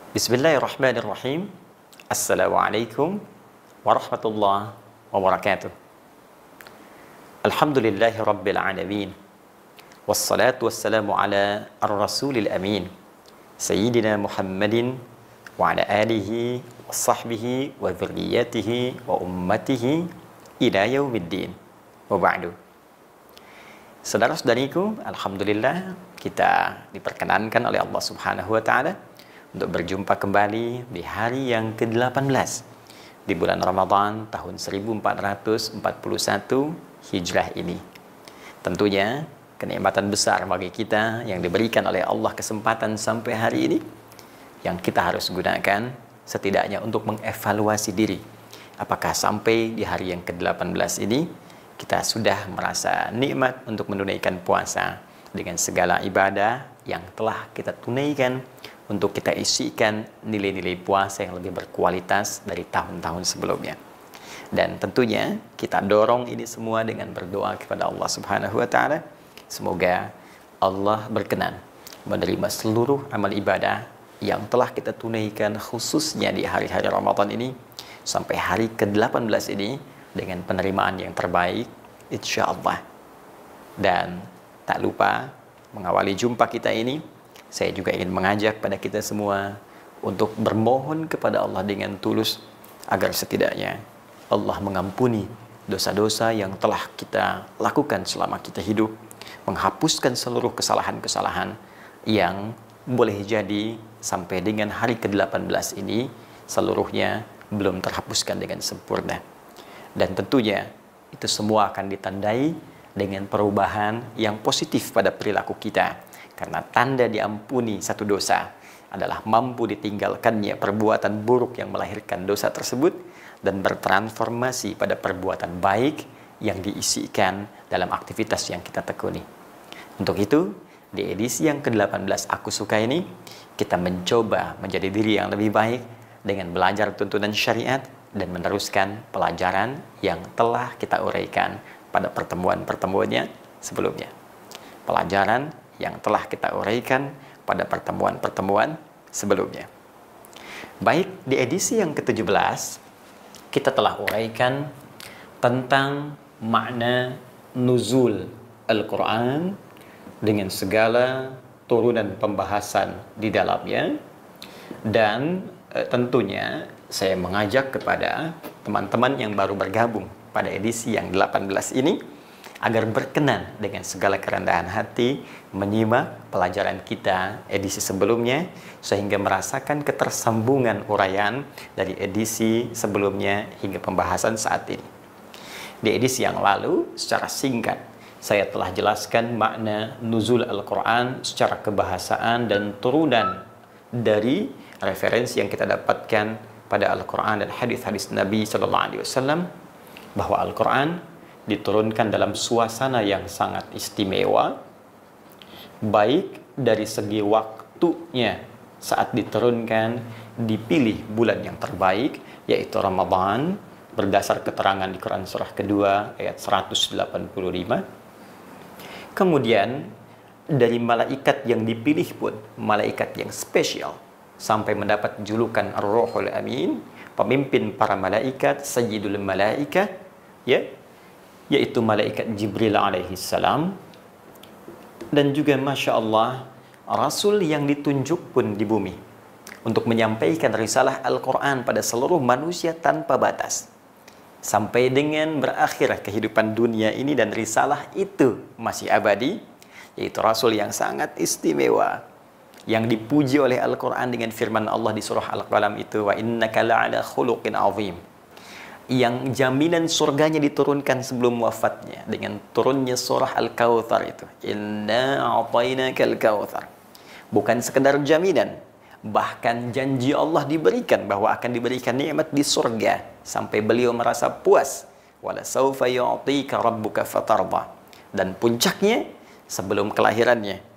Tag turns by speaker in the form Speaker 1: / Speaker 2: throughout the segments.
Speaker 1: Bismillahirrahmanirrahim. Assalamualaikum warahmatullahi wabarakatuh. Alhamdulillahi rabbil alamin. Wassalatu wassalamu ala ar-rasulil amin. Sayyidina Muhammadin wa ala alihi wa sahbihi wa dhurriyyatihi wa ummatihi ila yaumiddin. Wa ba'du. Saudara-saudariku, alhamdulillah kita diperkenankan oleh Allah Subhanahu wa taala untuk berjumpa kembali di hari yang ke-18 di bulan Ramadan tahun 1441 Hijrah ini. Tentunya kenikmatan besar bagi kita yang diberikan oleh Allah kesempatan sampai hari ini yang kita harus gunakan setidaknya untuk mengevaluasi diri. Apakah sampai di hari yang ke-18 ini kita sudah merasa nikmat untuk menunaikan puasa dengan segala ibadah yang telah kita tunaikan, untuk kita isikan nilai-nilai puasa yang lebih berkualitas dari tahun-tahun sebelumnya. Dan tentunya kita dorong ini semua dengan berdoa kepada Allah Subhanahu wa taala. Semoga Allah berkenan menerima seluruh amal ibadah yang telah kita tunaikan khususnya di hari-hari Ramadan ini sampai hari ke-18 ini dengan penerimaan yang terbaik insyaallah. Dan tak lupa mengawali jumpa kita ini, saya juga ingin mengajak pada kita semua untuk bermohon kepada Allah dengan tulus agar setidaknya Allah mengampuni dosa-dosa yang telah kita lakukan selama kita hidup, menghapuskan seluruh kesalahan-kesalahan yang boleh jadi sampai dengan hari ke-18 ini seluruhnya belum terhapuskan dengan sempurna. Dan tentunya itu semua akan ditandai dengan perubahan yang positif pada perilaku kita. Karena tanda diampuni satu dosa adalah mampu ditinggalkannya perbuatan buruk yang melahirkan dosa tersebut dan bertransformasi pada perbuatan baik yang diisikan dalam aktivitas yang kita tekuni. Untuk itu, di edisi yang ke-18 Aku Suka ini, kita mencoba menjadi diri yang lebih baik dengan belajar tuntunan syariat dan meneruskan pelajaran yang telah kita uraikan pada pertemuan-pertemuannya sebelumnya. Pelajaran yang telah kita uraikan pada pertemuan-pertemuan sebelumnya. Baik, di edisi yang ke-17 kita telah uraikan tentang makna nuzul Al-Quran dengan segala turunan pembahasan di dalamnya. Dan tentunya saya mengajak kepada teman-teman yang baru bergabung pada edisi yang 18 ini agar berkenan dengan segala kerendahan hati menyimak pelajaran kita edisi sebelumnya sehingga merasakan ketersambungan uraian dari edisi sebelumnya hingga pembahasan saat ini. Di edisi yang lalu secara singkat saya telah jelaskan makna nuzul Al-Quran secara kebahasaan dan turunan dari referensi yang kita dapatkan pada Al-Quran dan hadis-hadis Nabi SAW bahwa Al-Quran diturunkan dalam suasana yang sangat istimewa, baik dari segi waktunya saat diturunkan dipilih bulan yang terbaik yaitu Ramadan berdasar keterangan di Quran surah kedua ayat 185. Kemudian dari malaikat yang dipilih pun malaikat yang spesial sampai mendapat julukan Ar-Ruhul Amin, pemimpin para malaikat, Sayyidul Malaikat, ya, yaitu malaikat Jibril alaihi salam. Dan juga Masya Allah, Rasul yang ditunjuk pun di bumi untuk menyampaikan risalah Al-Quran pada seluruh manusia tanpa batas sampai dengan berakhir kehidupan dunia ini dan risalah itu masih abadi, yaitu Rasul yang sangat istimewa yang dipuji oleh Al-Quran dengan firman Allah di surah Al-Qalam itu, wa innaka la'ala khuluqin azim, yang jaminan surganya diturunkan sebelum wafatnya dengan turunnya surah Al-Kautsar itu. Inna a'tainakal kautsar. Bukan sekedar jaminan, bahkan janji Allah diberikan bahwa akan diberikan nikmat di surga sampai beliau merasa puas. Wala saufa yu'tika rabbuka fatarda. Dan puncaknya sebelum kelahirannya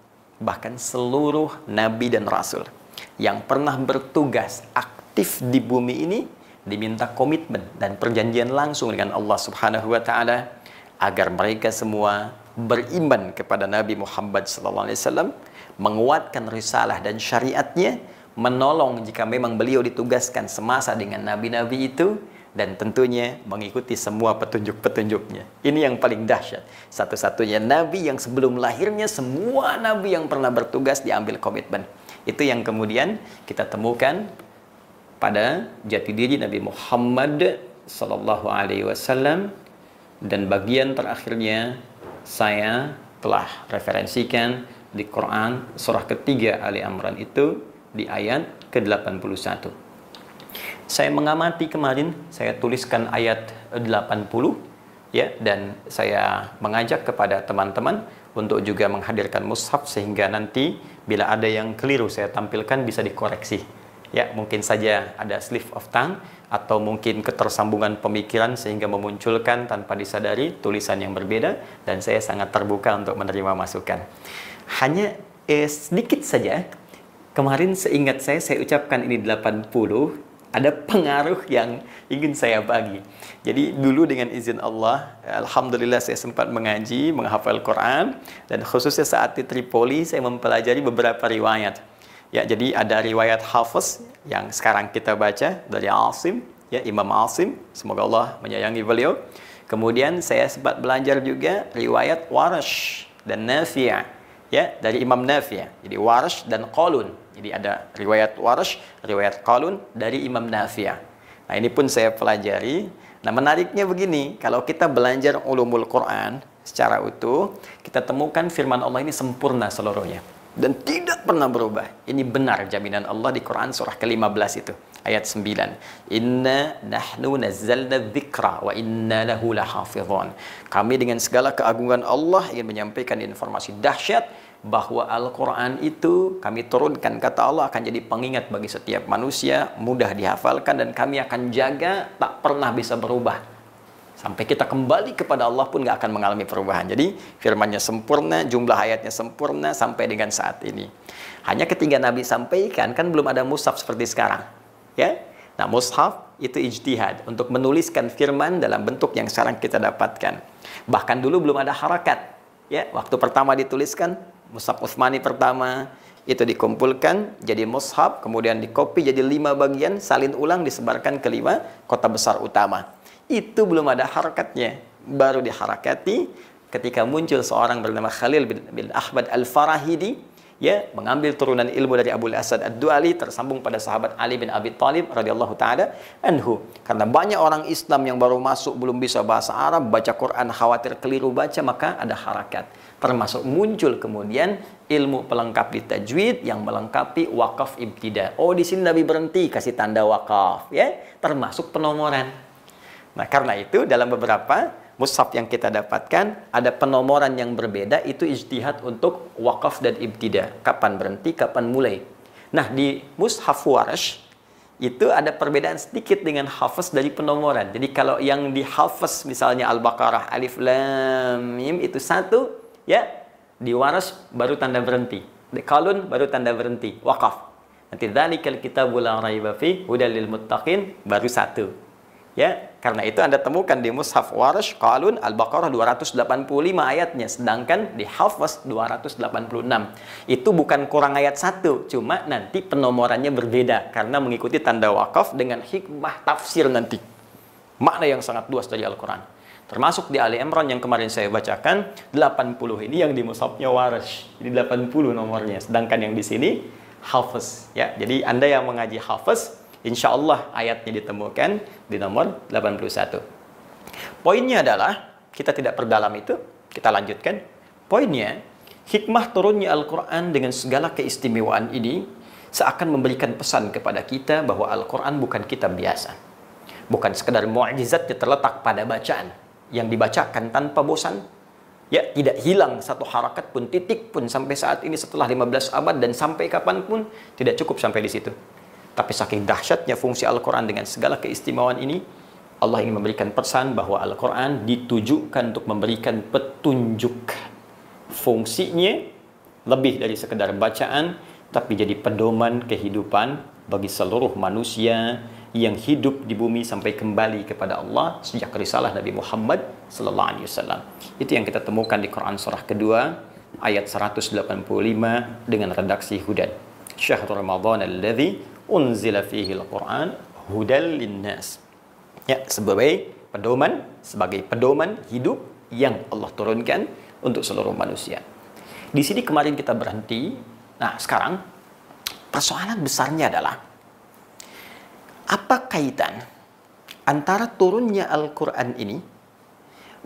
Speaker 1: bahkan seluruh nabi dan rasul yang pernah bertugas aktif di bumi ini diminta komitmen dan perjanjian langsung dengan Allah Subhanahu wa taala agar mereka semua beriman kepada Nabi Muhammad SAW, menguatkan risalah dan syariatnya, menolong jika memang beliau ditugaskan semasa dengan nabi-nabi itu, dan tentunya mengikuti semua petunjuk-petunjuknya. Ini yang paling dahsyat. Satu-satunya nabi yang sebelum lahirnya semua nabi yang pernah bertugas diambil komitmen. Itu yang kemudian kita temukan pada jati diri Nabi Muhammad sallallahu alaihi wasallam, dan bagian terakhirnya saya telah referensikan di Quran surah ketiga Ali Imran itu di ayat ke-81. Saya mengamati kemarin, saya tuliskan ayat 80 ya, dan saya mengajak kepada teman-teman untuk juga menghadirkan mushaf sehingga nanti bila ada yang keliru saya tampilkan bisa dikoreksi. Ya, mungkin saja ada slip of tongue atau mungkin ketersambungan pemikiran sehingga memunculkan tanpa disadari tulisan yang berbeda, dan saya sangat terbuka untuk menerima masukan. Hanya sedikit saja, kemarin seingat saya ucapkan ini 80, ada pengaruh yang ingin saya bagi. Jadi dulu dengan izin Allah, alhamdulillah saya sempat mengaji, menghafal Quran, dan khususnya saat di Tripoli saya mempelajari beberapa riwayat. Ya, jadi ada riwayat Hafiz yang sekarang kita baca dari Asim, ya, Imam Asim, semoga Allah menyayangi beliau. Kemudian saya sempat belajar juga riwayat Warash dan Nafi', ya, dari Imam Nafi'. Jadi Warash dan Qalun. Jadi ada riwayat Warash, riwayat Qalun dari Imam Nafi'. Nah, ini pun saya pelajari. Nah, menariknya begini, kalau kita belajar ulumul Quran secara utuh, kita temukan firman Allah ini sempurna seluruhnya dan tidak pernah berubah. Ini benar jaminan Allah di Quran surah ke-15 itu, ayat 9. Inna nahnu nazzalna dzikra wa inna lahu lahafizun. Kami dengan segala keagungan Allah ingin menyampaikan informasi dahsyat bahwa Al-Quran itu kami turunkan, kata Allah, akan jadi pengingat bagi setiap manusia, mudah dihafalkan, dan kami akan jaga, tak pernah bisa berubah. Sampai kita kembali kepada Allah pun gak akan mengalami perubahan. Jadi firmannya sempurna, jumlah ayatnya sempurna sampai dengan saat ini. Hanya ketika Nabi sampaikan, kan belum ada mushaf seperti sekarang, ya. Nah, mushaf itu ijtihad untuk menuliskan firman dalam bentuk yang sekarang kita dapatkan. Bahkan dulu belum ada harakat, ya. Waktu pertama dituliskan mushaf Utsmani pertama itu dikumpulkan jadi mushaf, kemudian dikopi jadi 5 bagian, salin ulang, disebarkan ke 5 kota besar utama. Itu belum ada harakatnya, baru diharakati ketika muncul seorang bernama Khalil bin Ahmad Al-Farahidi, ya, mengambil turunan ilmu dari Abu Asad Ad-Du'ali, tersambung pada sahabat Ali bin Abi Thalib radhiyallahu taala anhu. Karena banyak orang Islam yang baru masuk belum bisa bahasa Arab, baca Quran khawatir keliru baca, maka ada harakat. Termasuk muncul kemudian ilmu pelengkap di tajwid yang melengkapi wakaf ibtida. Oh, di sini Nabi berhenti, kasih tanda wakaf, ya, termasuk penomoran. Nah, karena itu dalam beberapa mushaf yang kita dapatkan ada penomoran yang berbeda, itu ijtihad untuk wakaf dan ibtida. Kapan berhenti, kapan mulai. Nah, di mushaf Warash itu ada perbedaan sedikit dengan Hafiz dari penomoran. Jadi kalau yang di Hafiz misalnya Al-Baqarah Alif Lam Mim itu 1, ya, di Warash baru tanda berhenti. Di Qalun baru tanda berhenti, wakaf. Nanti dzalikal kitabul la raiba fi hudal lil muttaqin baru 1. Ya, karena itu Anda temukan di mushaf Warash, Qalun, Al-Baqarah 285 ayatnya, sedangkan di Hafiz 286. Itu bukan kurang ayat 1, cuma nanti penomorannya berbeda karena mengikuti tanda wakaf dengan hikmah tafsir nanti. Makna yang sangat luas dari Al-Quran. Termasuk di Ali Imran yang kemarin saya bacakan, 80 ini yang di mushafnya Warash. Jadi 80 nomornya, sedangkan yang di sini Hafiz, ya. Jadi Anda yang mengaji Hafiz, insya Allah ayatnya ditemukan di nomor 81. Poinnya adalah, kita tidak perdalam itu, kita lanjutkan. Poinnya, hikmah turunnya Al-Quran dengan segala keistimewaan ini seakan memberikan pesan kepada kita bahwa Al-Quran bukan kitab biasa. Bukan sekedar mu'jizatnya terletak pada bacaan yang dibacakan tanpa bosan. Ya, tidak hilang satu harakat pun, titik pun sampai saat ini setelah 15 abad dan sampai kapanpun tidak cukup sampai di situ. Tapi saking dahsyatnya fungsi Al-Quran dengan segala keistimewaan ini, Allah ingin memberikan pesan bahwa Al-Quran ditujukan untuk memberikan petunjuk. Fungsinya lebih dari sekedar bacaan, tapi jadi pedoman kehidupan bagi seluruh manusia yang hidup di bumi sampai kembali kepada Allah sejak risalah Nabi Muhammad sallallahu alaihi wasallam. Itu yang kita temukan di Quran surah kedua ayat 185 dengan redaksi Hudan. Syahrul Ramadan alladzi unzila fihi al-Qur'an hudal linnas. Ya, sebagai pedoman hidup yang Allah turunkan untuk seluruh manusia. Di sini kemarin kita berhenti. Nah, sekarang persoalan besarnya adalah apa kaitan antara turunnya Al-Quran ini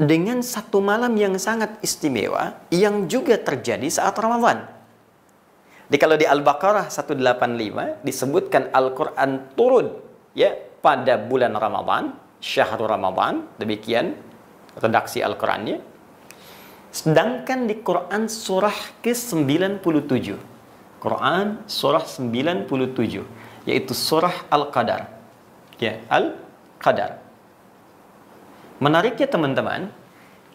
Speaker 1: dengan satu malam yang sangat istimewa yang juga terjadi saat Ramadan. Jadi kalau di Al-Baqarah 185 disebutkan Al-Quran turun ya pada bulan Ramadan, Syahrul Ramadan, demikian redaksi Al-Qurannya. Sedangkan di Quran surah ke-97, Quran surah 97, yaitu surah Al-Qadar. Ya, Al-Qadar. Menariknya teman-teman,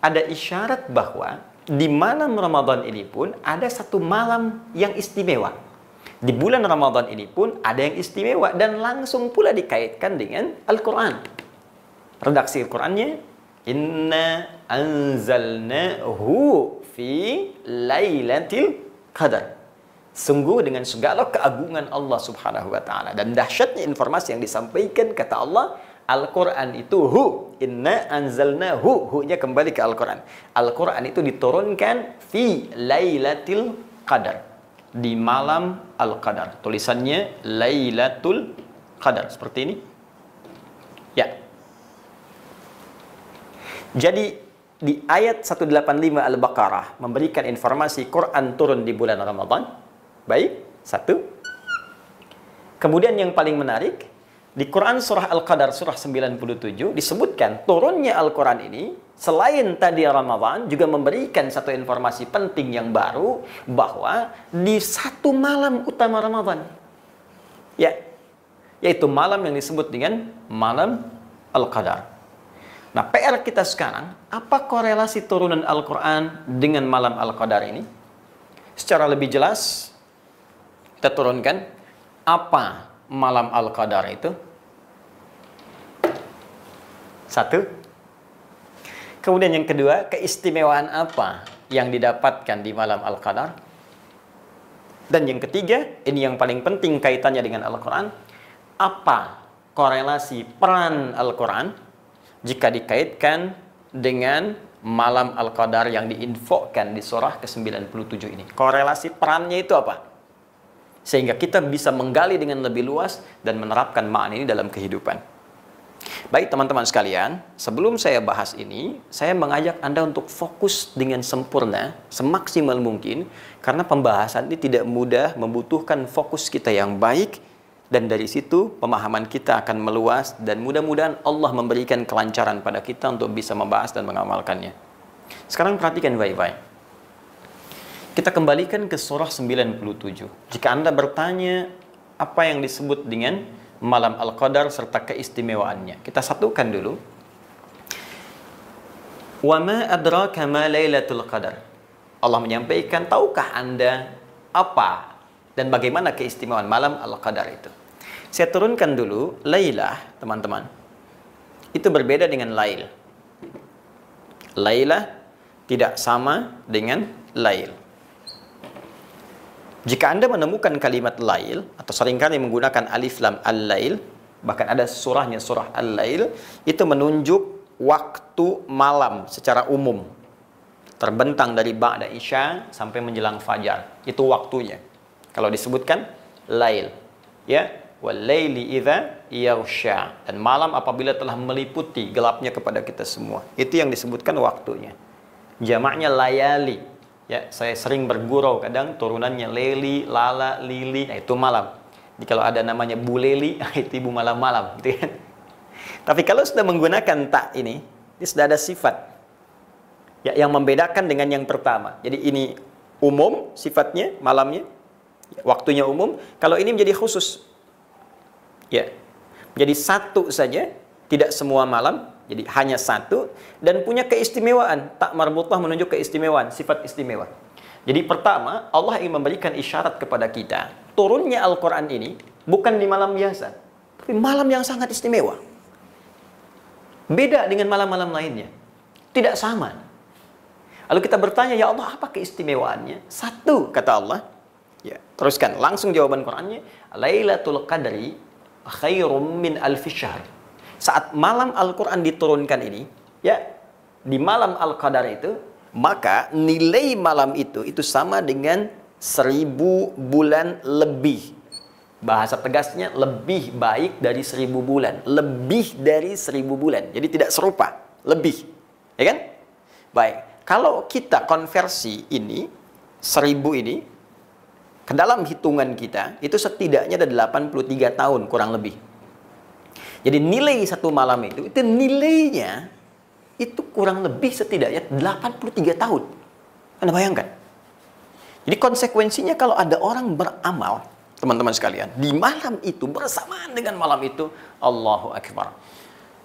Speaker 1: ada isyarat bahwa di malam Ramadan ini pun ada satu malam yang istimewa. Di bulan Ramadan ini pun ada yang istimewa dan langsung pula dikaitkan dengan Al-Quran. Redaksi Al-Qurannya, Inna anzalnahu fi lailatul qadar. Sungguh dengan segala keagungan Allah Subhanahu wa taala dan dahsyatnya informasi yang disampaikan, kata Allah, Al-Quran itu inna anzalnahu, hu-nya kembali ke Al-Quran. Al-Quran itu diturunkan fi lailatul qadar, di malam Al-Qadar. Tulisannya Lailatul Qadar seperti ini. Ya. Jadi di ayat 185 Al-Baqarah memberikan informasi Quran turun di bulan Ramadan. Baik, satu. Kemudian yang paling menarik, di Quran surah Al-Qadar surah 97 disebutkan turunnya Al-Quran ini selain tadi Ramadan juga memberikan satu informasi penting yang baru, bahwa di satu malam utama Ramadan, ya, yaitu malam yang disebut dengan malam Al-Qadar. Nah, PR kita sekarang, apa korelasi turunan Al-Quran dengan malam Al-Qadar ini? Secara lebih jelas kita turunkan apa malam Al-Qadar itu. Satu. Kemudian yang kedua, keistimewaan apa yang didapatkan di malam Al-Qadar. Dan yang ketiga, ini yang paling penting kaitannya dengan Al-Quran, apa korelasi peran Al-Quran jika dikaitkan dengan malam Al-Qadar yang diinfokan di surah ke-97 ini. Korelasi perannya itu apa? Sehingga kita bisa menggali dengan lebih luas dan menerapkan makna ini dalam kehidupan. Baik teman-teman sekalian, sebelum saya bahas ini, saya mengajak Anda untuk fokus dengan sempurna, semaksimal mungkin, karena pembahasan ini tidak mudah, membutuhkan fokus kita yang baik, dan dari situ pemahaman kita akan meluas, dan mudah-mudahan Allah memberikan kelancaran pada kita untuk bisa membahas dan mengamalkannya. Sekarang perhatikan baik-baik. Kita kembalikan ke surah 97. Jika Anda bertanya apa yang disebut dengan malam Al-Qadar serta keistimewaannya, kita satukan dulu. Wa ma adraka ma lailatul qadar. Allah menyampaikan, tahukah Anda apa dan bagaimana keistimewaan malam Al-Qadar itu? Saya turunkan dulu lailah, teman-teman. Itu berbeda dengan lail. Lailah tidak sama dengan lail. Jika Anda menemukan kalimat lail, atau seringkali menggunakan alif lam al-lail, bahkan ada surahnya surah al-lail, itu menunjuk waktu malam secara umum. Terbentang dari ba'da isya sampai menjelang fajar. Itu waktunya. Kalau disebutkan lail. Ya, wal-laili idza yaghsha. Dan malam apabila telah meliputi gelapnya kepada kita semua. Itu yang disebutkan waktunya. Jamaknya layali. Ya, saya sering bergurau kadang turunannya leli, lala, lili, nah itu malam. Jadi kalau ada namanya Bu Leli, itu ibu malam-malam, gitu kan. Tapi kalau sudah menggunakan tak ini sudah ada sifat ya yang membedakan dengan yang pertama. Jadi ini umum sifatnya malamnya, waktunya umum. Kalau ini menjadi khusus. Ya. Jadi satu saja, tidak semua malam. Jadi hanya satu dan punya keistimewaan. Tak marbutah menunjuk keistimewaan, sifat istimewa. Jadi pertama, Allah ingin memberikan isyarat kepada kita. Turunnya Al-Quran ini bukan di malam biasa, tapi malam yang sangat istimewa. Beda dengan malam-malam lainnya. Tidak sama. Lalu kita bertanya, ya Allah, apa keistimewaannya? Satu, kata Allah, Ya, teruskan langsung jawaban Qur'annya, Lailatul Qadri khairum min alfi syahr. Saat malam Al-Qur'an diturunkan ini, ya, di malam Al-Qadar itu, maka nilai malam itu sama dengan 1000 bulan lebih. Bahasa tegasnya lebih baik dari 1000 bulan. Lebih dari 1000 bulan. Jadi tidak serupa. Lebih. Ya kan? Baik. Kalau kita konversi ini, 1000 ini, ke dalam hitungan kita, itu setidaknya ada 83 tahun kurang lebih. Jadi nilai satu malam itu nilainya, itu kurang lebih setidaknya 83 tahun. Anda bayangkan? Jadi konsekuensinya kalau ada orang beramal, teman-teman sekalian, di malam itu, bersamaan dengan malam itu, Allahu Akbar.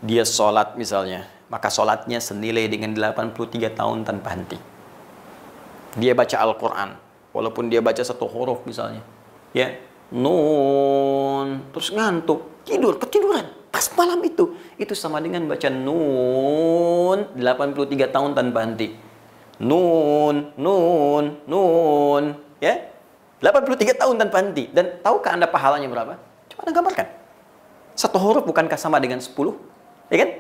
Speaker 1: Dia sholat misalnya, maka sholatnya senilai dengan 83 tahun tanpa henti. Dia baca Al-Quran, walaupun dia baca satu huruf misalnya, ya, nun, terus ngantuk, ketiduran, pas malam itu sama dengan baca nun, 83 tahun tanpa henti. Nun, ya, 83 tahun tanpa henti. Dan tahukah Anda pahalanya berapa? Coba Anda gambarkan. Satu huruf bukankah sama dengan 10? Ya kan?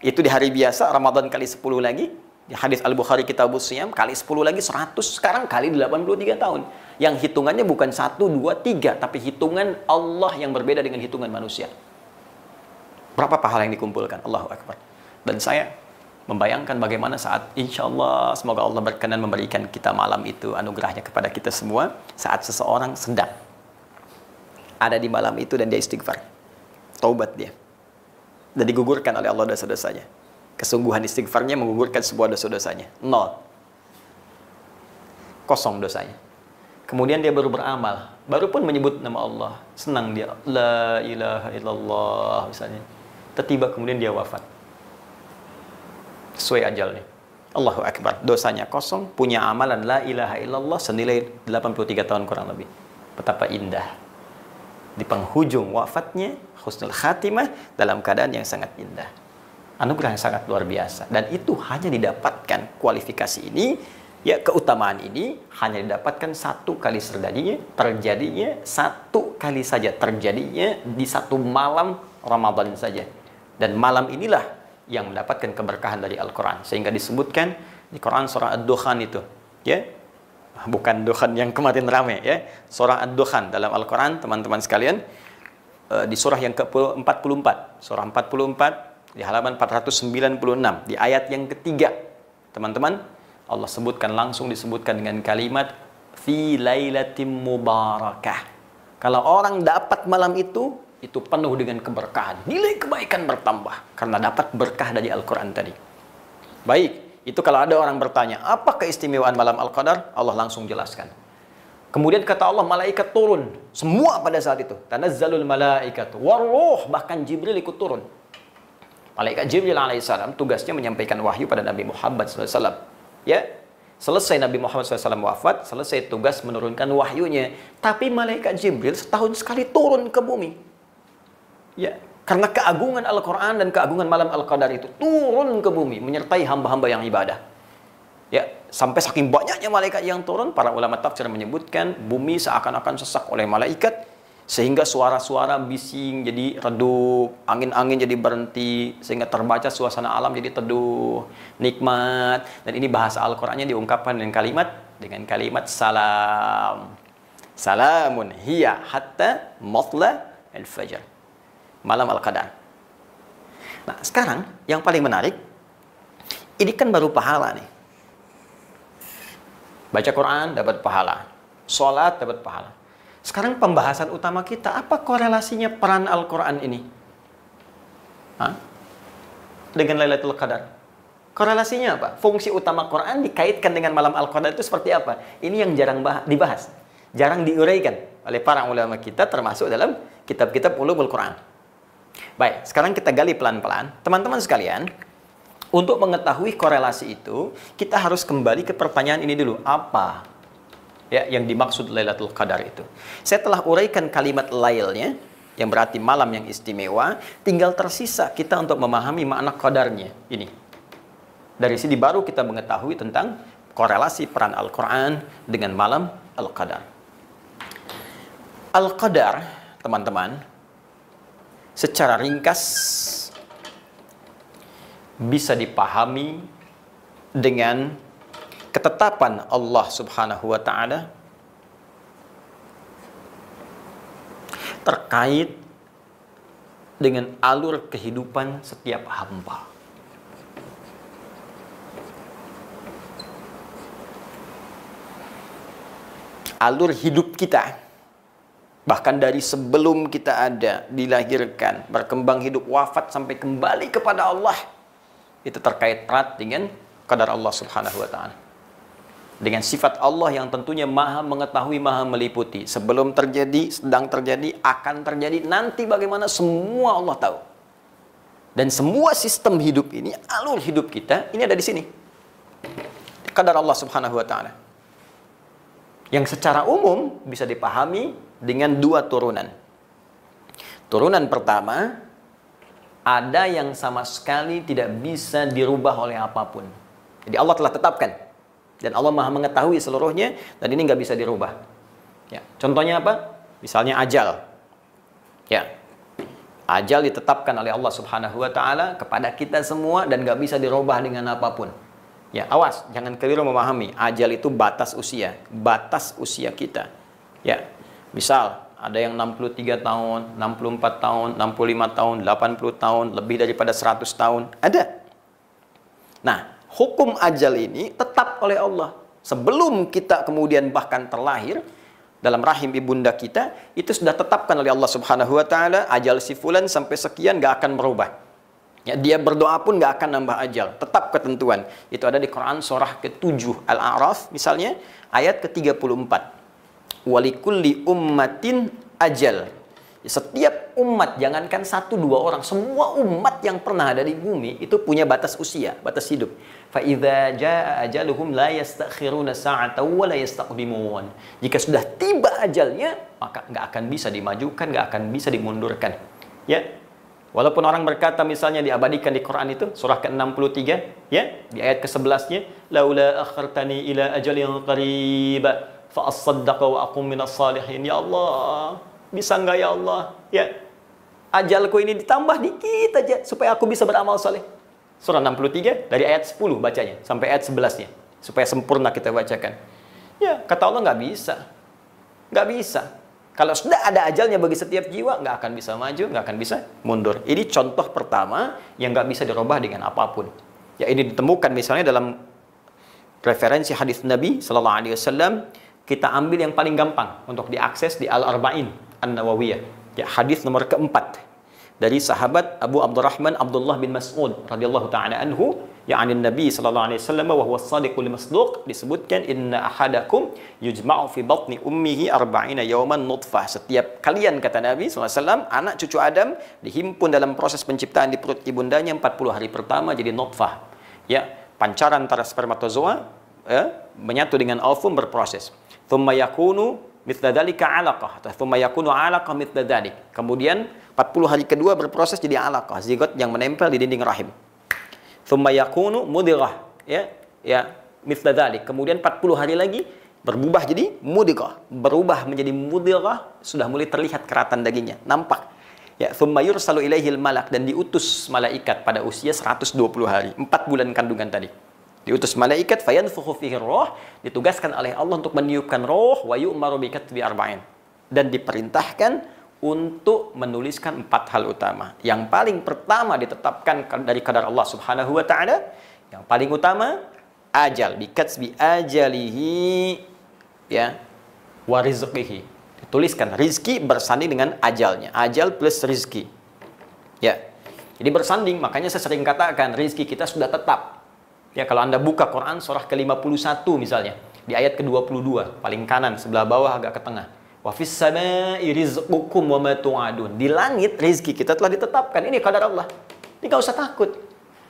Speaker 1: Itu di hari biasa, Ramadan kali 10 lagi. Di hadis Al-Bukhari Kitabus Shiyam, kali 10 lagi 100. Sekarang kali 83 tahun. Yang hitungannya bukan 1, 2, 3. Tapi hitungan Allah yang berbeda dengan hitungan manusia. Berapa pahala yang dikumpulkan? Allahu Akbar. Dan saya membayangkan bagaimana saat insya Allah, semoga Allah berkenan memberikan kita malam itu, anugerahnya kepada kita semua, saat seseorang sedang ada di malam itu dan dia istighfar, taubat dia, dan digugurkan oleh Allah dosa-dosanya. Kesungguhan istighfarnya menggugurkan sebuah dosa-dosanya, 0, kosong dosanya. Kemudian dia baru beramal, baru pun menyebut nama Allah, senang dia, la ilaha illallah misalnya, tiba-tiba kemudian dia wafat sesuai ajalnya. Allahu Akbar. Dosanya kosong, punya amalan la ilaha illallah senilai 83 tahun kurang lebih. Betapa indah. Di penghujung wafatnya, husnul khatimah, dalam keadaan yang sangat indah. Anugerah yang sangat luar biasa. Dan itu hanya didapatkan, kualifikasi ini, ya, keutamaan ini, hanya didapatkan satu kali terjadinya satu kali saja, terjadinya di satu malam Ramadan saja. Dan malam inilah yang mendapatkan keberkahan dari Al-Quran. Sehingga disebutkan di Quran surah Ad-Dukhan itu, ya, bukan Dukhan yang kemarin rame, ya, surah Ad-Dukhan dalam Al-Quran, teman-teman sekalian, di surah yang ke-44, surah 44 di halaman 496, di ayat yang ketiga, teman-teman, Allah sebutkan, langsung disebutkan dengan kalimat fi lailatim mubarakah. Kalau orang dapat malam itu penuh dengan keberkahan, nilai kebaikan bertambah karena dapat berkah dari Al-Quran tadi. Baik, itu kalau ada orang bertanya, apa keistimewaan malam Al-Qadar? Allah langsung jelaskan. Kemudian kata Allah, malaikat turun, semua pada saat itu. Tanazzalul malaikat waruh, bahkan Jibril ikut turun. Malaikat Jibril alaihissalam tugasnya menyampaikan wahyu pada Nabi Muhammad SAW. Ya, selesai Nabi Muhammad SAW wafat, selesai tugas menurunkan wahyunya. Tapi malaikat Jibril setahun sekali turun ke bumi. Ya, karena keagungan Al-Quran dan keagungan malam Al-Qadar itu turun ke bumi, menyertai hamba-hamba yang ibadah. Ya, sampai saking banyaknya malaikat yang turun, para ulama tafsir menyebutkan bumi seakan-akan sesak oleh malaikat, sehingga suara-suara bising jadi redup, angin-angin jadi berhenti, sehingga terbaca suasana alam jadi teduh, nikmat. Dan ini bahasa Al-Qur'annya diungkapkan dengan kalimat salam. Salamun hiya hatta matla al-fajr. Malam Al-Qadar. Nah, sekarang yang paling menarik, ini kan baru pahala nih. Baca Quran dapat pahala, sholat dapat pahala. Sekarang pembahasan utama kita, apa korelasinya peran Al-Quran ini dengan Lailatul Qadar? Korelasinya apa? Fungsi utama Quran dikaitkan dengan malam Al-Qadar itu seperti apa? Ini yang jarang dibahas, jarang diuraikan oleh para ulama kita, termasuk dalam kitab-kitab ulumul Quran. Baik, sekarang kita gali pelan-pelan. Teman-teman sekalian, untuk mengetahui korelasi itu, kita harus kembali ke pertanyaan ini dulu. Apa ya yang dimaksud Lailatul Qadar itu? Saya telah uraikan kalimat lailnya, yang berarti malam yang istimewa. Tinggal tersisa kita untuk memahami makna qadarnya. Ini. Dari sini baru kita mengetahui tentang korelasi peran Al-Quran dengan malam Al-Qadar. Al-Qadar, teman-teman, secara ringkas bisa dipahami dengan ketetapan Allah Subhanahu wa taala terkait dengan alur kehidupan setiap hamba. Alur hidup kita, bahkan dari sebelum kita ada, dilahirkan, berkembang hidup, wafat, sampai kembali kepada Allah, itu terkait erat dengan qadar Allah Subhanahu wa taala. Dengan sifat Allah yang tentunya maha mengetahui, maha meliputi. Sebelum terjadi, sedang terjadi, akan terjadi, nanti bagaimana, semua Allah tahu. Dan semua sistem hidup ini, alur hidup kita, ini ada di sini. Qadar Allah Subhanahu wa taala. Yang secara umum bisa dipahami dengan dua turunan. Turunan pertama, ada yang sama sekali tidak bisa dirubah oleh apapun. Jadi Allah telah tetapkan. Dan Allah maha mengetahui seluruhnya, dan ini nggak bisa dirubah. Ya, contohnya apa? Misalnya ajal. Ya, ajal ditetapkan oleh Allah Subhanahu wa taala kepada kita semua dan nggak bisa dirubah dengan apapun. Ya, awas, jangan keliru memahami. Ajal itu batas usia kita. Ya, misal ada yang 63 tahun, 64 tahun, 65 tahun, 80 tahun, lebih daripada 100 tahun, ada. Nah, hukum ajal ini tetap oleh Allah. Sebelum kita kemudian bahkan terlahir dalam rahim ibunda kita, itu sudah tetapkan oleh Allah Subhanahu wa taala, ajal si fulan sampai sekian gak akan berubah. Ya, dia berdoa pun gak akan nambah ajal, tetap ketentuan. Itu ada di Quran surah ke-7 Al-A'raf misalnya ayat ke-34. Walikulli ummatin ajal. Setiap umat, jangankan 1-2 orang, semua umat yang pernah ada di bumi itu punya batas usia, batas hidup. Fa idza jaa ajaluhum la yastakhiruna sa'atan wa la yastaqdimun. Jika sudah tiba ajalnya, maka nggak akan bisa dimajukan, nggak akan bisa dimundurkan. Ya. Walaupun orang berkata misalnya diabadikan di Quran itu surah ke-63 ya, di ayat ke-11-nya, laula akhartani ila ajalin qarib fa asaddaqa wa aqum minas salihin. Ya Allah, bisa enggak ya Allah? Ya, ajalku ini ditambah dikit aja supaya aku bisa beramal saleh. Surah 63 dari ayat 10 bacanya sampai ayat 11-nya supaya sempurna kita bacakan. Ya, kata Allah nggak bisa. Nggak bisa. Kalau sudah ada ajalnya bagi setiap jiwa, nggak akan bisa maju, nggak akan bisa mundur. Ini contoh pertama yang nggak bisa dirubah dengan apapun. Ya, ini ditemukan misalnya dalam referensi hadis Nabi Sallallahu Alaihi Wasallam. Kita ambil yang paling gampang untuk diakses di Al-Arba'in An-Nawawiyah. Ya, hadis nomor keempat dari sahabat Abu Abdurrahman Abdullah bin Mas'ud radhiyallahu ta'ala anhu, ya'ni Nabi sallallahu alaihi wasallam wa huwa as-sadiqul masduq, disebutkan inna ahadakum yujma'u fi batni ummihi 40 yawman nutfah. Setiap kalian, kata Nabi sallallahu alaihi wasallam, anak cucu Adam dihimpun dalam proses penciptaan di perut ibundanya 40 hari pertama jadi nutfah. Ya, pancaran antara spermatozoa menyatu dengan ovum berproses. Thumma yakunu mithla dzalika 'alaqah, thumma yakunu 'alaqah mithla dzalik. Kemudian 40 hari kedua berproses jadi alaqah, zigot yang menempel di dinding rahim. Thumma yakunu mudghah, ya mithla dzalik. Kemudian 40 hari lagi berubah jadi mudghah, berubah menjadi mudghah, sudah mulai terlihat keratan dagingnya, nampak. Ya, thumma yursalu ilaihil malak, dan diutus malaikat pada usia 120 hari, 4 bulan kandungan tadi. Diutus malaikat fayanfukhu fihi roh, ditugaskan oleh Allah untuk meniupkan roh, wa yu'maru bi katbi arba'in, dan diperintahkan untuk menuliskan 4 hal utama. Yang paling pertama ditetapkan dari qadar Allah Subhanahu wa taala, yang paling utama ajal, bi katsbi ajalihi, ya, wa rizqihi. Dituliskan rizki bersanding dengan ajalnya. Ajal plus rizki. Ya. Jadi bersanding, makanya saya sering katakan rizki kita sudah tetap. Ya, kalau Anda buka Quran surah ke-51 misalnya, di ayat ke-22, paling kanan sebelah bawah agak ke tengah. Wa fis samaa'i rizqukum wa ma tu'adun. Di langit rizki kita telah ditetapkan. Ini qadar Allah. Ini enggak usah takut.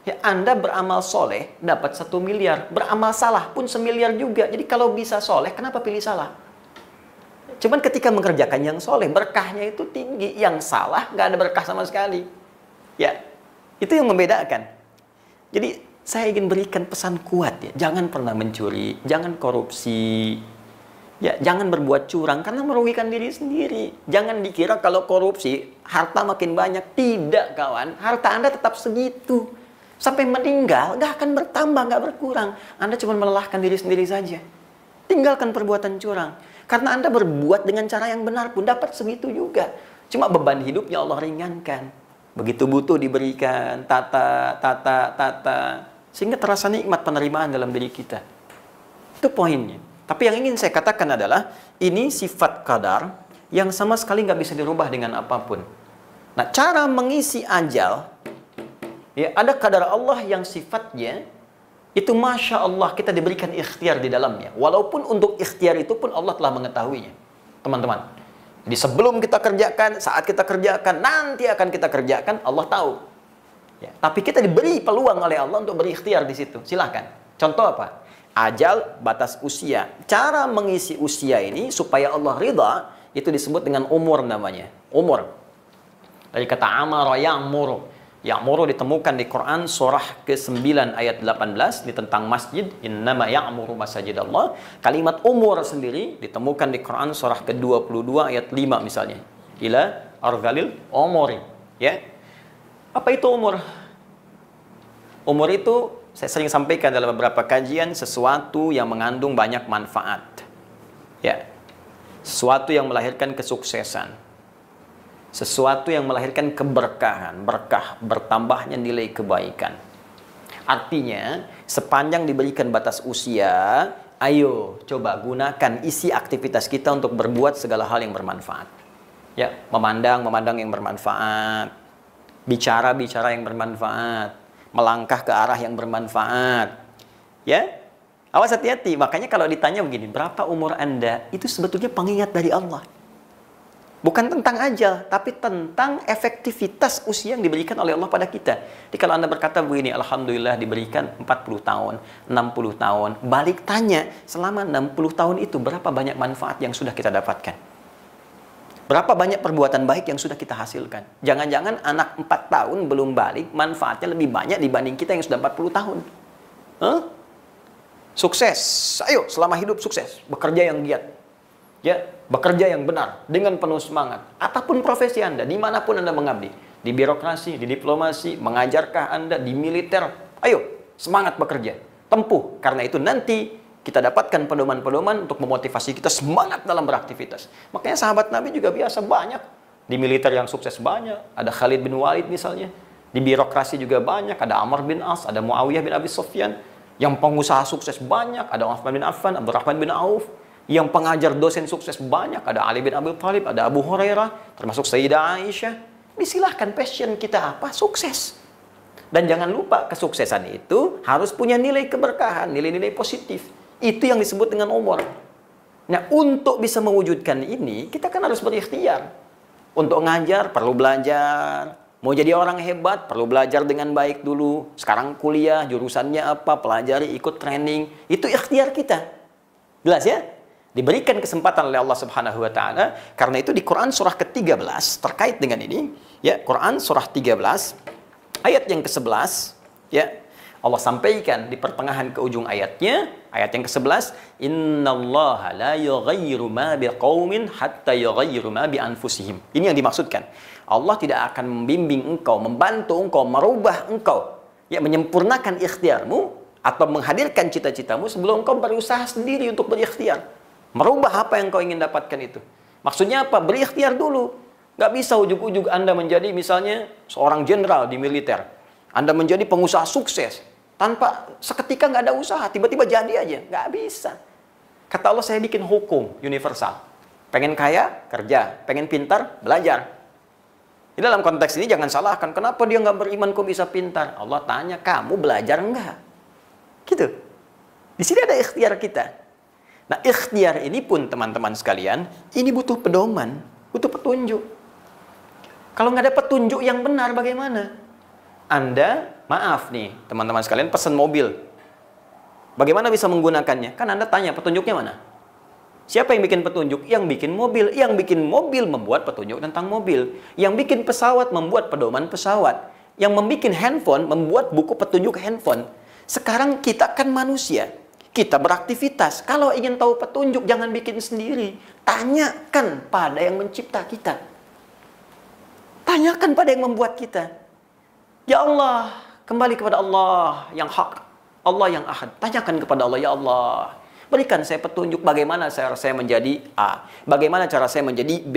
Speaker 1: Ya, Anda beramal soleh dapat 1 miliar, beramal salah pun 1 miliar juga. Jadi kalau bisa soleh, kenapa pilih salah? Cuman ketika mengerjakan yang soleh, berkahnya itu tinggi. Yang salah nggak ada berkah sama sekali. Ya, itu yang membedakan. Jadi saya ingin berikan pesan kuat ya, jangan pernah mencuri, jangan korupsi. Ya, jangan berbuat curang karena merugikan diri sendiri. Jangan dikira kalau korupsi, harta makin banyak. Tidak, kawan. Harta Anda tetap segitu. Sampai meninggal, nggak akan bertambah, nggak berkurang. Anda cuma melelahkan diri sendiri saja. Tinggalkan perbuatan curang. Karena Anda berbuat dengan cara yang benar pun dapat segitu juga. Cuma beban hidupnya Allah ringankan. Begitu butuh diberikan, tata. Sehingga terasa nikmat penerimaan dalam diri kita. Itu poinnya. Tapi yang ingin saya katakan adalah, ini sifat qadar yang sama sekali nggak bisa dirubah dengan apapun. Nah, cara mengisi ajal, ya, ada qadar Allah yang sifatnya, itu Masya Allah kita diberikan ikhtiar di dalamnya. Walaupun untuk ikhtiar itu pun Allah telah mengetahuinya. Teman-teman. Jadi sebelum kita kerjakan, saat kita kerjakan, nanti akan kita kerjakan, Allah tahu. Ya, tapi kita diberi peluang oleh Allah untuk berikhtiar di situ. Silahkan. Contoh apa? Ajal, batas usia. Cara mengisi usia ini supaya Allah ridha, itu disebut dengan umur namanya. Umur. Dari kata amara ya'muru. Ya'muru ditemukan di Quran surah ke-9 ayat 18 ini tentang masjid. Innama ya'muru masajidallah. Kalimat umur sendiri ditemukan di Quran surah ke-22 ayat 5 misalnya. Ila arzalil umuri. Ya. Apa itu umur? Umur itu saya sering sampaikan dalam beberapa kajian, sesuatu yang mengandung banyak manfaat. Ya. Sesuatu yang melahirkan kesuksesan. Sesuatu yang melahirkan keberkahan, berkah, bertambahnya nilai kebaikan. Artinya, sepanjang diberikan batas usia, ayo coba gunakan isi aktivitas kita untuk berbuat segala hal yang bermanfaat. Ya, memandang yang bermanfaat, bicara yang bermanfaat, melangkah ke arah yang bermanfaat. Ya, awas hati-hati. Makanya kalau ditanya begini, berapa umur Anda? Itu sebetulnya pengingat dari Allah. Bukan tentang ajal, tapi tentang efektivitas usia yang diberikan oleh Allah pada kita. Jadi kalau Anda berkata begini, Alhamdulillah diberikan 40 tahun, 60 tahun. Balik tanya, selama 60 tahun itu berapa banyak manfaat yang sudah kita dapatkan? Berapa banyak perbuatan baik yang sudah kita hasilkan? Jangan-jangan anak 4 tahun belum balik, manfaatnya lebih banyak dibanding kita yang sudah 40 tahun. Huh? Sukses. Ayo, selama hidup sukses. Bekerja yang giat. Ya, bekerja yang benar. Dengan penuh semangat. Apapun profesi Anda, dimanapun Anda mengabdi. Di birokrasi, di diplomasi, mengajarkah Anda, di militer. Ayo, semangat bekerja. Tempuh. Karena itu nanti kita dapatkan pedoman-pedoman untuk memotivasi kita semangat dalam beraktivitas. Makanya sahabat Nabi juga biasa banyak. Di militer yang sukses banyak. Ada Khalid bin Walid misalnya. Di birokrasi juga banyak. Ada Amr bin As, ada Muawiyah bin Abi Sufyan. Yang pengusaha sukses banyak. Ada Uthman bin Affan, Abdurrahman bin Auf. Yang pengajar dosen sukses banyak. Ada Ali bin Abi Thalib, ada Abu Hurairah. Termasuk Sayyidah Aisyah. Disilahkan passion kita apa? Sukses. Dan jangan lupa kesuksesan itu harus punya nilai keberkahan, nilai-nilai positif. Itu yang disebut dengan umur. Nah, untuk bisa mewujudkan ini, kita kan harus berikhtiar. Untuk ngajar, perlu belajar. Mau jadi orang hebat, perlu belajar dengan baik dulu. Sekarang kuliah, jurusannya apa, pelajari, ikut training. Itu ikhtiar kita. Jelas ya? Diberikan kesempatan oleh Allah Subhanahu wa Ta'ala. Karena itu di Quran surah ke-13 terkait dengan ini, ya, Quran surah 13 ayat yang ke-11, ya, Allah sampaikan di pertengahan ke ujung ayatnya, ayat yang ke-11, innallaha la yughayyiru ma biqaumin hatta yughayyiru ma bi anfusihim. Ini yang dimaksudkan. Allah tidak akan membimbing engkau, membantu engkau, merubah engkau, ya, menyempurnakan ikhtiarmu atau menghadirkan cita-citamu sebelum engkau berusaha sendiri untuk berikhtiar. Merubah apa yang kau ingin dapatkan itu. Maksudnya apa? Berikhtiar dulu. Nggak bisa ujug-ujug Anda menjadi misalnya seorang jenderal di militer. Anda menjadi pengusaha sukses. Tanpa seketika nggak ada usaha, tiba-tiba jadi aja. Nggak bisa. Kata Allah, saya bikin hukum universal. Pengen kaya, kerja. Pengen pintar, belajar. Di dalam konteks ini jangan salahkan. Kenapa dia nggak beriman kok bisa pintar? Allah tanya, kamu belajar nggak? Gitu. Di sini ada ikhtiar kita. Nah, ikhtiar ini pun teman-teman sekalian, ini butuh pedoman, butuh petunjuk. Kalau nggak ada petunjuk yang benar, bagaimana? Anda, maaf nih, teman-teman sekalian, pesan mobil. Bagaimana bisa menggunakannya? Kan Anda tanya, petunjuknya mana? Siapa yang bikin petunjuk? Yang bikin mobil. Yang bikin mobil membuat petunjuk tentang mobil. Yang bikin pesawat membuat pedoman pesawat. Yang membuat handphone membuat buku petunjuk handphone. Sekarang kita kan manusia. kita beraktivitas. Kalau ingin tahu petunjuk, jangan bikin sendiri. Tanyakan pada yang mencipta kita. Tanyakan pada yang membuat kita. Ya Allah, kembali kepada Allah yang hak, Allah yang ahad. Tanyakan kepada Allah, ya Allah, berikan saya petunjuk bagaimana cara saya menjadi A, bagaimana cara saya menjadi B.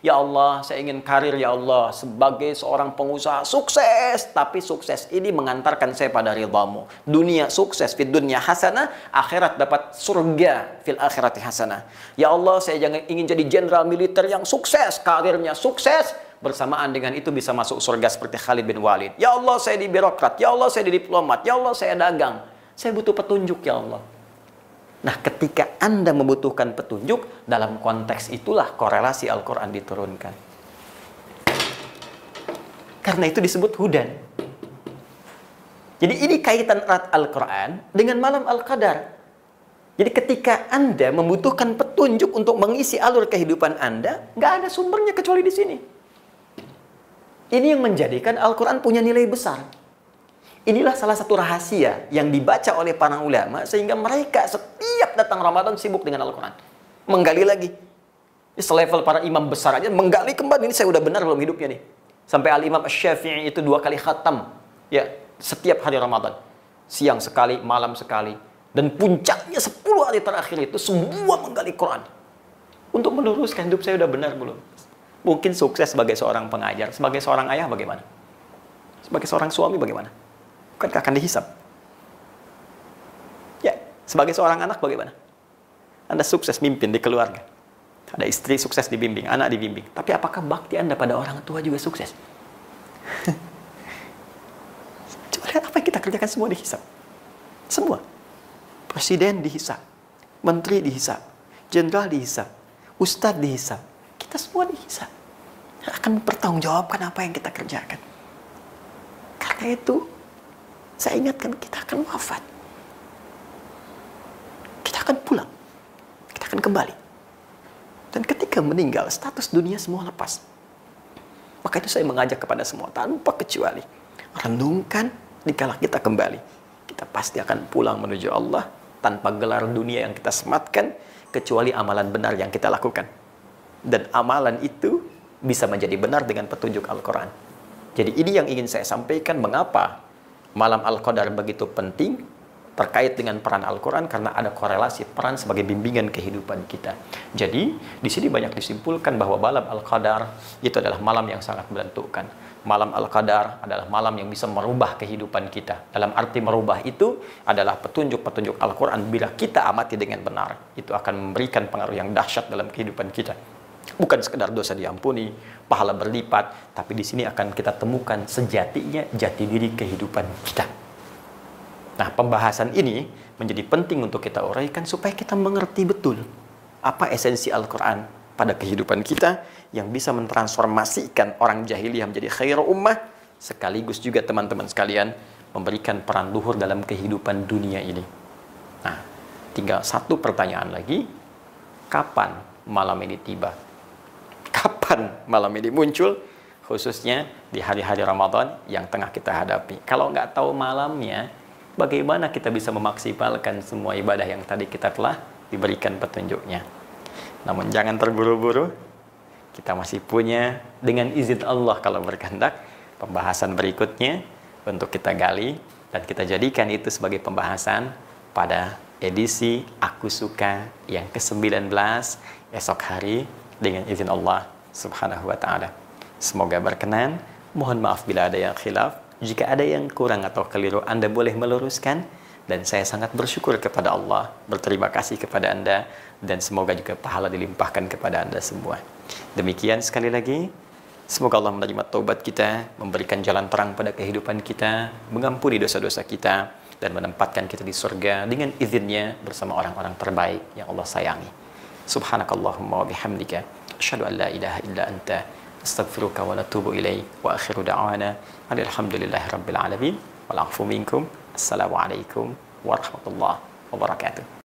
Speaker 1: Ya Allah, saya ingin karir, ya Allah, sebagai seorang pengusaha sukses, tapi sukses ini mengantarkan saya pada ridhamu. Dunia sukses, fid dunya hasanah, akhirat dapat surga, fil akhirati hasanah. Ya Allah, saya ingin jadi jenderal militer yang sukses, karirnya sukses, bersamaan dengan itu bisa masuk surga seperti Khalid bin Walid. Ya Allah, saya di birokrat, ya Allah, saya di diplomat, ya Allah, saya dagang. Saya butuh petunjuk, ya Allah. Nah, ketika Anda membutuhkan petunjuk, dalam konteks itulah korelasi Al-Quran diturunkan. Karena itu disebut hudan. Jadi ini kaitan erat Al-Quran dengan malam Al-Qadar. Jadi ketika Anda membutuhkan petunjuk untuk mengisi alur kehidupan Anda, nggak ada sumbernya kecuali di sini. Ini yang menjadikan Al-Quran punya nilai besar. Inilah salah satu rahasia yang dibaca oleh para ulama, sehingga mereka setiap datang Ramadan sibuk dengan Al-Quran. Menggali lagi. Selevel para imam besar aja, menggali kembali, ini saya udah benar belum hidupnya nih. Sampai Al-Imam Asy-Syafi'i itu 2 kali khatam. Ya, setiap hari Ramadan. Siang sekali, malam sekali. Dan puncaknya 10 hari terakhir itu semua menggali Quran. Untuk meluruskan hidup saya udah benar belum? Mungkin sukses sebagai seorang pengajar. Sebagai seorang ayah bagaimana? Sebagai seorang suami bagaimana? Bukankah akan dihisap? Ya, sebagai seorang anak bagaimana? Anda sukses mimpin di keluarga. Ada istri sukses dibimbing, anak dibimbing. Tapi apakah bakti Anda pada orang tua juga sukses? Coba lihat apa yang kita kerjakan, semua dihisap. Semua. Presiden dihisap, menteri dihisap, jenderal dihisap, ustadz dihisap. Kita semua dihisap. Akan mempertanggungjawabkan apa yang kita kerjakan. Karena itu, saya ingatkan, kita akan wafat. Kita akan pulang. Kita akan kembali. Dan ketika meninggal, status dunia semua lepas. Maka itu saya mengajak kepada semua, tanpa kecuali, renungkan dikala kita kembali. Kita pasti akan pulang menuju Allah, tanpa gelar dunia yang kita sematkan, kecuali amalan benar yang kita lakukan. Dan amalan itu bisa menjadi benar dengan petunjuk Al-Quran. Jadi ini yang ingin saya sampaikan, mengapa malam Al-Qadar begitu penting terkait dengan peran Al-Quran, karena ada korelasi peran sebagai bimbingan kehidupan kita. Jadi di sini banyak disimpulkan bahwa malam Al-Qadar itu adalah malam yang sangat menentukan. Malam Al-Qadar adalah malam yang bisa merubah kehidupan kita. Dalam arti merubah itu adalah petunjuk-petunjuk Al-Quran, bila kita amati dengan benar, itu akan memberikan pengaruh yang dahsyat dalam kehidupan kita. Bukan sekedar dosa diampuni, pahala berlipat, tapi di sini akan kita temukan sejatinya jati diri kehidupan kita. Nah, pembahasan ini menjadi penting untuk kita uraikan supaya kita mengerti betul apa esensi Al-Quran pada kehidupan kita yang bisa mentransformasikan orang jahiliyah menjadi khairu ummah, sekaligus juga teman-teman sekalian memberikan peran luhur dalam kehidupan dunia ini. Nah, tinggal satu pertanyaan lagi, kapan malam ini tiba? Kapan malam ini muncul? Khususnya di hari-hari Ramadan yang tengah kita hadapi. Kalau nggak tahu malamnya, bagaimana kita bisa memaksimalkan semua ibadah yang tadi kita telah diberikan petunjuknya? Namun jangan terburu-buru. Kita masih punya, dengan izin Allah kalau berkehendak, pembahasan berikutnya untuk kita gali dan kita jadikan itu sebagai pembahasan pada edisi Aku Suka yang ke-19 esok hari dengan izin Allah Subhanahu wa ta'ala. Semoga berkenan. Mohon maaf bila ada yang khilaf. Jika ada yang kurang atau keliru, Anda boleh meluruskan. Dan saya sangat bersyukur kepada Allah, berterima kasih kepada Anda, dan semoga juga pahala dilimpahkan kepada Anda semua. Demikian sekali lagi, semoga Allah menerima taubat kita, memberikan jalan terang pada kehidupan kita, mengampuni dosa-dosa kita, dan menempatkan kita di surga dengan izinnya bersama orang-orang terbaik yang Allah sayangi. Subhanakallahumma wa bihamdika, asyhadu an la ilaha illa anta, astaghfiruka wa natubu ilaik, wa akhiru da'wana alhamdulillahi rabbil alamin, wal afu minkum. Assalamualaikum warahmatullahi wabarakatuh.